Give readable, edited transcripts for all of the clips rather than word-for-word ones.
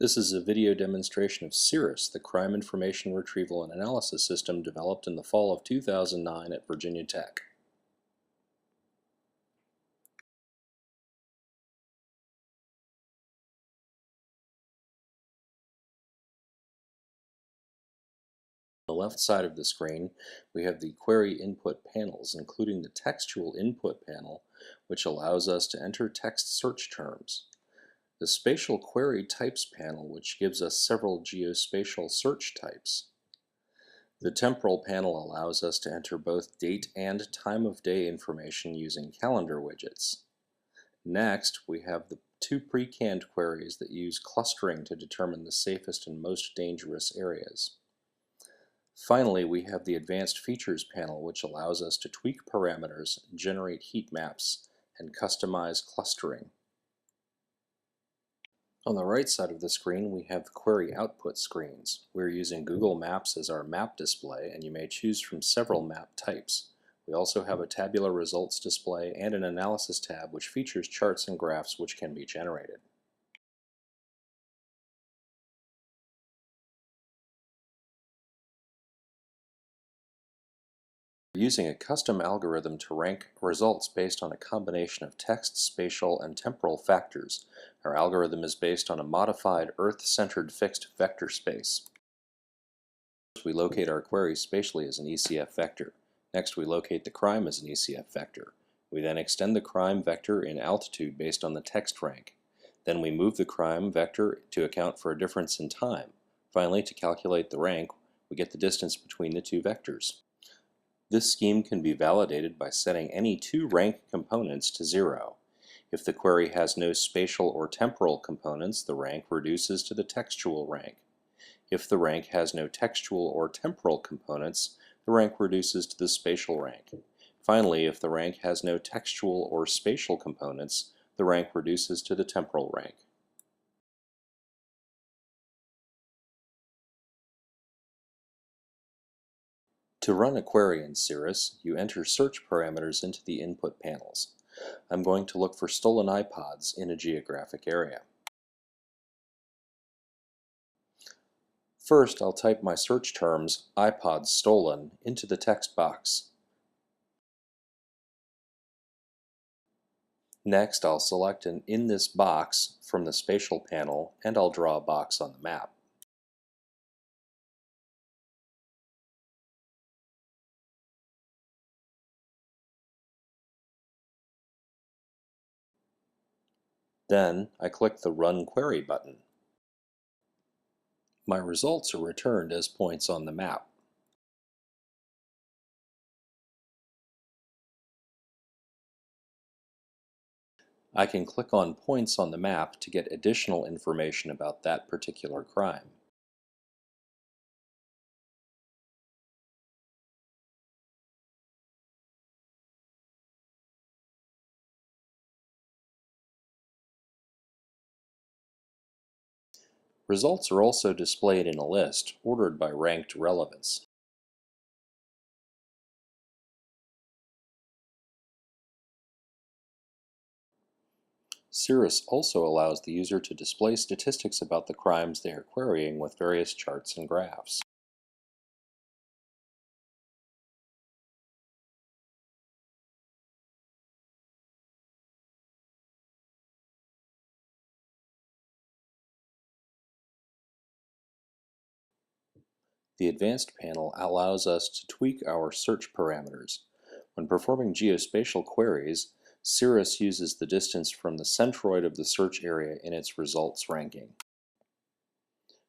This is a video demonstration of CIRAS, the Crime Information Retrieval and Analysis System developed in the fall of 2009 at Virginia Tech. On the left side of the screen, we have the query input panels, including the textual input panel, which allows us to enter text search terms. The spatial query types panel, which gives us several geospatial search types. The temporal panel allows us to enter both date and time of day information using calendar widgets. Next, we have the two pre-canned queries that use clustering to determine the safest and most dangerous areas. Finally, we have the Advanced Features panel, which allows us to tweak parameters, generate heat maps, and customize clustering. On the right side of the screen, we have the query output screens. We're using Google Maps as our map display, and you may choose from several map types. We also have a tabular results display and an analysis tab, which features charts and graphs which can be generated. We're using a custom algorithm to rank results based on a combination of text, spatial, and temporal factors. Our algorithm is based on a modified Earth-centered fixed vector space. First, we locate our query spatially as an ECF vector. Next, we locate the crime as an ECF vector. We then extend the crime vector in altitude based on the text rank. Then we move the crime vector to account for a difference in time. Finally, to calculate the rank, we get the distance between the two vectors. This scheme can be validated by setting any two rank components to 0. If the query has no spatial or temporal components, the rank reduces to the textual rank. If the rank has no textual or temporal components, the rank reduces to the spatial rank. Finally, if the rank has no textual or spatial components, the rank reduces to the temporal rank. To run a query in CIRAS, you enter search parameters into the input panels. I'm going to look for stolen iPods in a geographic area. First, I'll type my search terms, iPod stolen, into the text box. Next, I'll select an "In this box" from the spatial panel, and I'll draw a box on the map. Then, I click the Run Query button. My results are returned as points on the map. I can click on points on the map to get additional information about that particular crime. Results are also displayed in a list, ordered by ranked relevance. CIRAS also allows the user to display statistics about the crimes they are querying with various charts and graphs. The Advanced panel allows us to tweak our search parameters. When performing geospatial queries, CIRAS uses the distance from the centroid of the search area in its results ranking.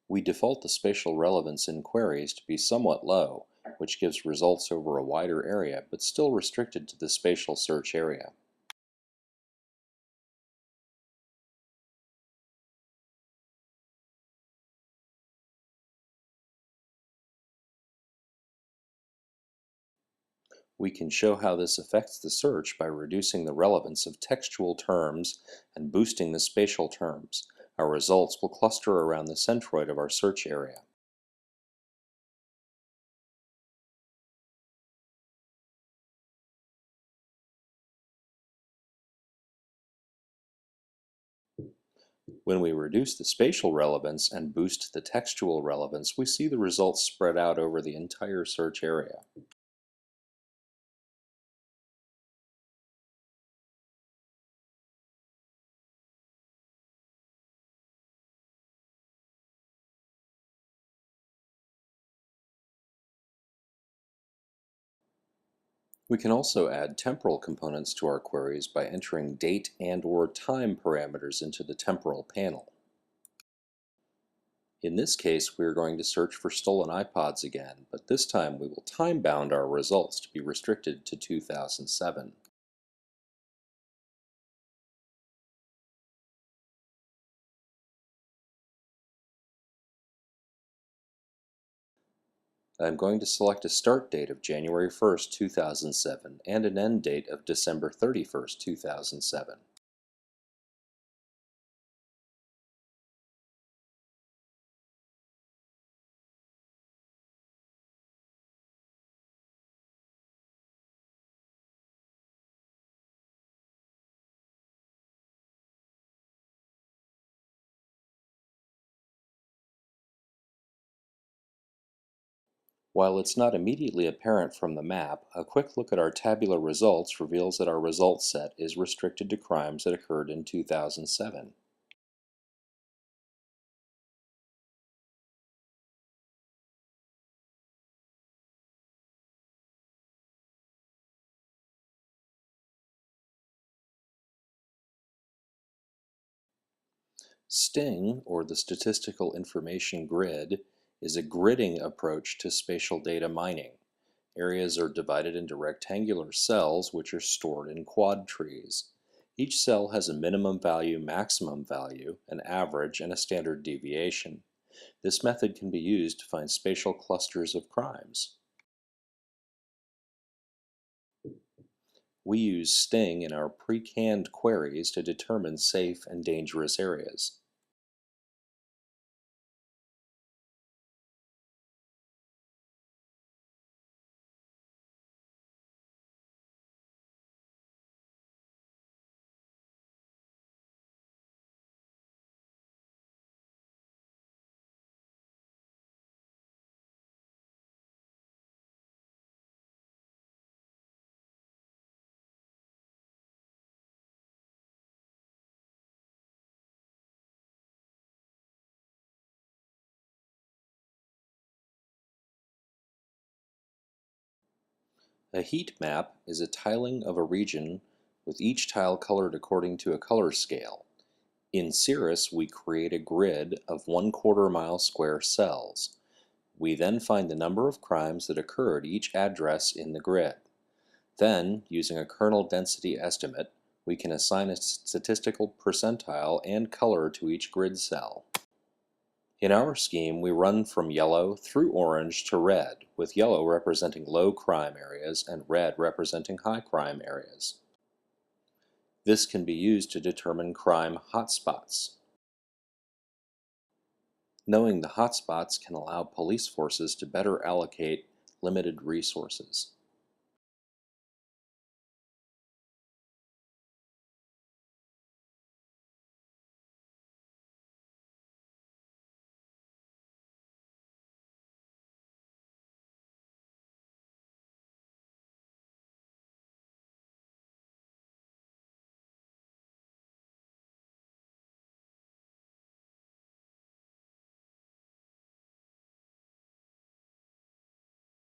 We default the spatial relevance in queries to be somewhat low, which gives results over a wider area, but still restricted to the spatial search area. We can show how this affects the search by reducing the relevance of textual terms and boosting the spatial terms. Our results will cluster around the centroid of our search area. When we reduce the spatial relevance and boost the textual relevance, we see the results spread out over the entire search area. We can also add temporal components to our queries by entering date and/or time parameters into the temporal panel. In this case, we are going to search for stolen iPods again, but this time we will time-bound our results to be restricted to 2007. I'm going to select a start date of January 1st, 2007 and an end date of December 31st, 2007. While it's not immediately apparent from the map, a quick look at our tabular results reveals that our result set is restricted to crimes that occurred in 2007. STING, or the Statistical Information Grid, is a gridding approach to spatial data mining. Areas are divided into rectangular cells which are stored in quad trees. Each cell has a minimum value, maximum value, an average, and a standard deviation. This method can be used to find spatial clusters of crimes. We use STING in our pre-canned queries to determine safe and dangerous areas. A heat map is a tiling of a region with each tile colored according to a color scale. In CIRAS, we create a grid of 1/4 mile square cells. We then find the number of crimes that occur at each address in the grid. Then, using a kernel density estimate, we can assign a statistical percentile and color to each grid cell. In our scheme, we run from yellow through orange to red, with yellow representing low crime areas and red representing high crime areas. This can be used to determine crime hotspots. Knowing the hotspots can allow police forces to better allocate limited resources.